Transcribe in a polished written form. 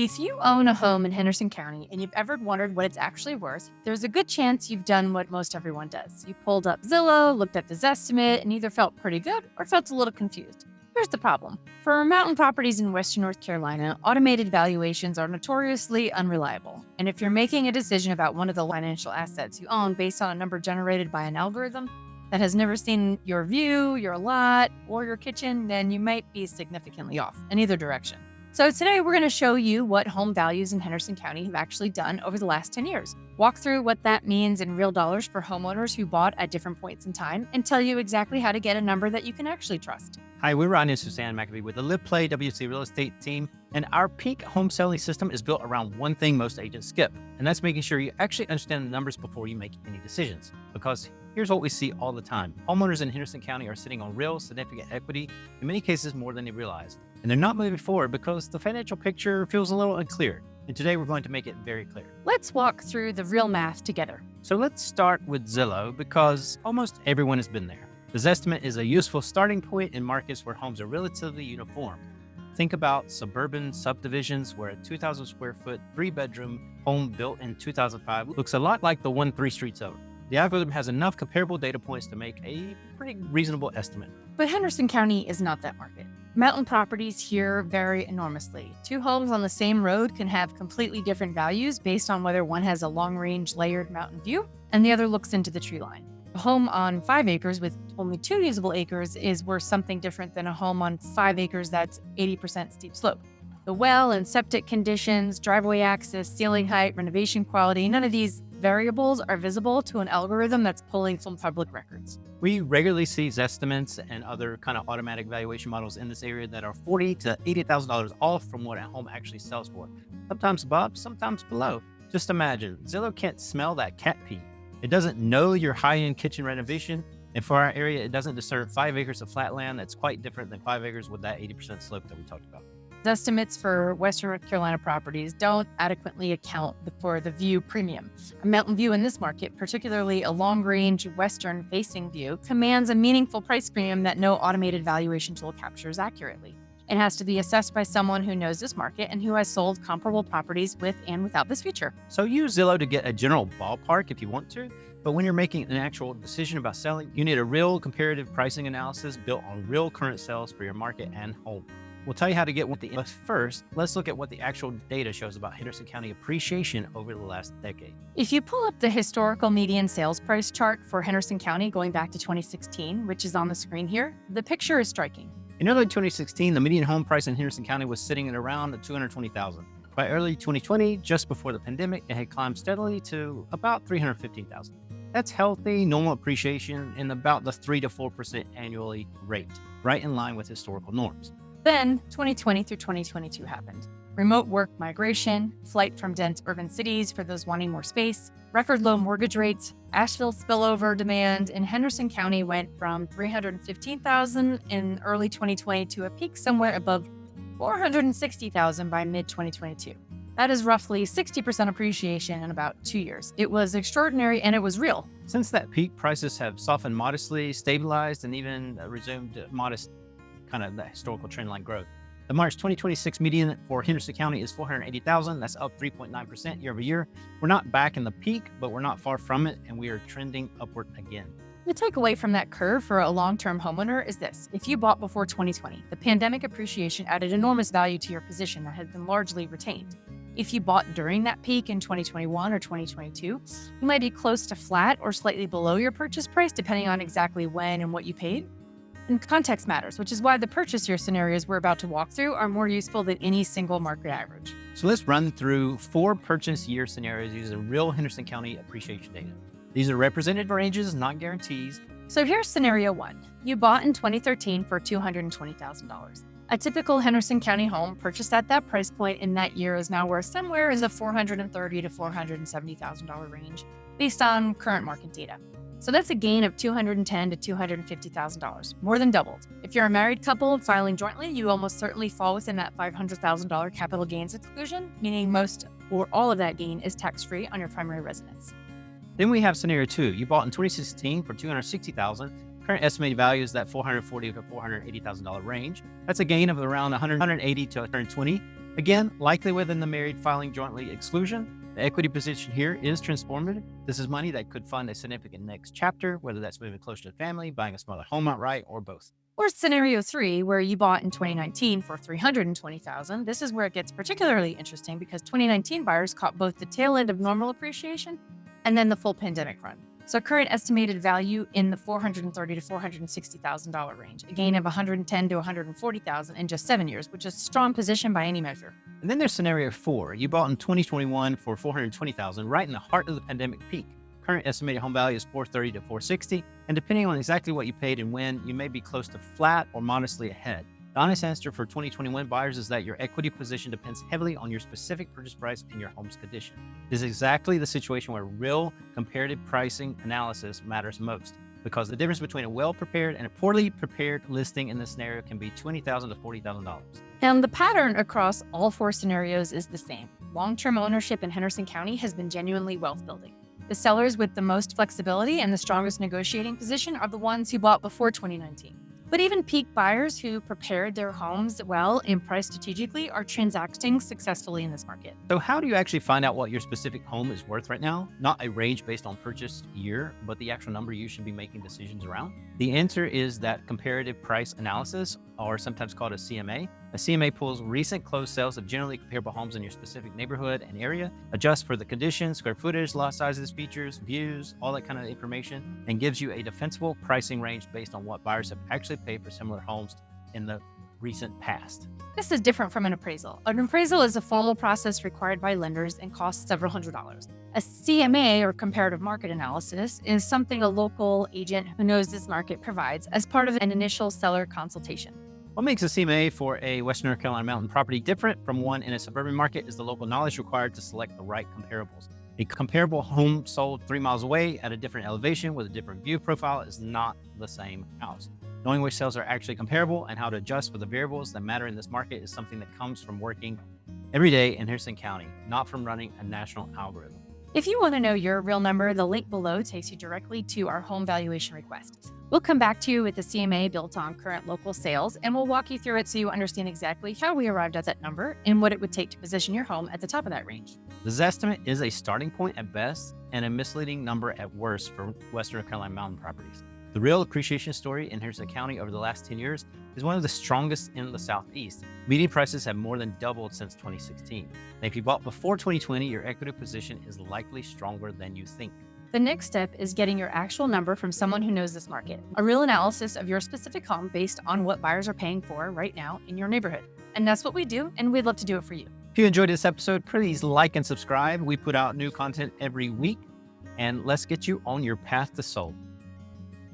If you own a home in Henderson County and you've ever wondered what it's actually worth, there's a good chance you've done what most everyone does. You pulled up Zillow, looked at the Zestimate, and either felt pretty good or felt a little confused. Here's the problem. For mountain properties in western North Carolina, automated valuations are notoriously unreliable. And if you're making a decision about one of the financial assets you own based on a number generated by an algorithm that has never seen your view, your lot, or your kitchen, then you might be significantly off in either direction. So today we're going to show you what home values in Henderson County have actually done over the last 10 years. Walk through what that means in real dollars for homeowners who bought at different points in time and tell you exactly how to get a number that you can actually trust. Hi, we're Ron and Suzanne McAfee with the Live Play WC Real Estate team, and our peak home selling system is built around one thing most agents skip, and that's making sure you actually understand the numbers before you make any decisions. Because here's what we see all the time. Homeowners in Henderson County are sitting on real significant equity, in many cases more than they realize, and they're not moving forward because the financial picture feels a little unclear. And today we're going to make it very clear. Let's walk through the real math together. So let's start with Zillow because almost everyone has been there. The Zestimate is a useful starting point in markets where homes are relatively uniform. Think about suburban subdivisions where a 2,000 square foot, 3-bedroom home built in 2005 looks a lot like the one 3 streets over. The algorithm has enough comparable data points to make a pretty reasonable estimate. But Henderson County is not that market. Mountain properties here vary enormously. 2 homes on the same road can have completely different values based on whether one has a long-range layered mountain view and the other looks into the tree line. A home on 5 acres with only 2 usable acres is worth something different than a home on 5 acres that's 80% steep slope. The well and septic conditions, driveway access, ceiling height, renovation quality, none of these variables are visible to an algorithm that's pulling from public records. We regularly see Zestimates and other kind of automatic valuation models in this area that are $40,000 to $80,000 off from what a home actually sells for. Sometimes above, sometimes below. Just imagine, Zillow can't smell that cat pee. It doesn't know your high-end kitchen renovation, and for our area, it doesn't discern 5 acres of flat land that's quite different than 5 acres with that 80% slope that we talked about. Estimates for Western North Carolina properties don't adequately account for the view premium. A mountain view in this market, particularly a long-range western-facing view, commands a meaningful price premium that no automated valuation tool captures accurately. It has to be assessed by someone who knows this market and who has sold comparable properties with and without this feature. So use Zillow to get a general ballpark if you want to, but when you're making an actual decision about selling, you need a real comparative pricing analysis built on real current sales for your market and home. We'll tell you how to get what but first, let's look at what the actual data shows about Henderson County appreciation over the last decade. If you pull up the historical median sales price chart for Henderson County going back to 2016, which is on the screen here, the picture is striking. In early 2016, the median home price in Henderson County was sitting at around $220,000. By early 2020, just before the pandemic, it had climbed steadily to about $315,000. That's healthy, normal appreciation in about the 3 to 4% annually rate, right in line with historical norms. Then 2020 through 2022 happened. Remote work migration, flight from dense urban cities for those wanting more space, record low mortgage rates, Asheville spillover demand in Henderson County went from $315,000 in early 2020 to a peak somewhere above $460,000 by mid-2022. That is roughly 60% appreciation in about 2 years. It was extraordinary and it was real. Since that peak, prices have softened modestly, stabilized, and even resumed modest kind of the historical trendline growth. The March 2026 median for Henderson County is $480,000. That's up 3.9% year over year. We're not back in the peak, but we're not far from it, and we are trending upward again. The takeaway from that curve for a long-term homeowner is this. If you bought before 2020, the pandemic appreciation added enormous value to your position that had been largely retained. If you bought during that peak in 2021 or 2022, you might be close to flat or slightly below your purchase price, depending on exactly when and what you paid. And context matters, which is why the purchase year scenarios we're about to walk through are more useful than any single market average. So let's run through 4 purchase year scenarios using real Henderson County appreciation data. These are representative ranges, not guarantees. So here's scenario 1. You bought in 2013 for $220,000. A typical Henderson County home purchased at that price point in that year is now worth somewhere in the $430,000 to $470,000 range based on current market data. So that's a gain of $210,000 to $250,000, more than doubled. If you're a married couple filing jointly, you almost certainly fall within that $500,000 capital gains exclusion, meaning most or all of that gain is tax-free on your primary residence. Then we have scenario 2. You bought in 2016 for $260,000. Current estimated value is that $440,000 to $480,000 range. That's a gain of around $180,000 to $120,000. Again, likely within the married filing jointly exclusion. The equity position here is transformative. This is money that could fund a significant next chapter, whether that's moving closer to family, buying a smaller home outright, or both. Or scenario 3, where you bought in 2019 for $320,000. This is where it gets particularly interesting because 2019 buyers caught both the tail end of normal appreciation and then the full pandemic run. So current estimated value in the $430,000 to $460,000 range, a gain of $110,000 to $140,000 in just 7 years, which is a strong position by any measure. And then there's scenario 4. You bought in 2021 for $420,000, right in the heart of the pandemic peak. Current estimated home value is $430,000 to $460,000, and depending on exactly what you paid and when, you may be close to flat or modestly ahead. The honest answer for 2021 buyers is that your equity position depends heavily on your specific purchase price and your home's condition. This is exactly the situation where real comparative pricing analysis matters most, because the difference between a well-prepared and a poorly prepared listing in this scenario can be $20,000 to $40,000. And the pattern across all 4 scenarios is the same. Long-term ownership in Henderson County has been genuinely wealth building. The sellers with the most flexibility and the strongest negotiating position are the ones who bought before 2019. But even peak buyers who prepared their homes well and priced strategically are transacting successfully in this market. So how do you actually find out what your specific home is worth right now? Not a range based on purchase year, but the actual number you should be making decisions around? The answer is that comparative price analysis, or sometimes called a CMA. A CMA pulls recent closed sales of generally comparable homes in your specific neighborhood and area, adjusts for the conditions, square footage, lot sizes, features, views, all that kind of information, and gives you a defensible pricing range based on what buyers have actually paid for similar homes in the recent past. This is different from an appraisal. An appraisal is a formal process required by lenders and costs several $100s. A CMA, or comparative market analysis, is something a local agent who knows this market provides as part of an initial seller consultation. What makes a CMA for a Western North Carolina mountain property different from one in a suburban market is the local knowledge required to select the right comparables. A comparable home sold 3 miles away at a different elevation with a different view profile is not the same house. Knowing which sales are actually comparable and how to adjust for the variables that matter in this market is something that comes from working every day in Henderson County, not from running a national algorithm. If you want to know your real number, the link below takes you directly to our home valuation request. We'll come back to you with a CMA built on current local sales, and we'll walk you through it so you understand exactly how we arrived at that number and what it would take to position your home at the top of that range. The Zestimate is a starting point at best and a misleading number at worst for Western North Carolina mountain properties. The real appreciation story in Henderson County over the last 10 years is one of the strongest in the Southeast. Median prices have more than doubled since 2016. And if you bought before 2020, your equity position is likely stronger than you think. The next step is getting your actual number from someone who knows this market, a real analysis of your specific home based on what buyers are paying for right now in your neighborhood. And that's what we do, and we'd love to do it for you. If you enjoyed this episode, please like and subscribe. We put out new content every week, and let's get you on your path to sold.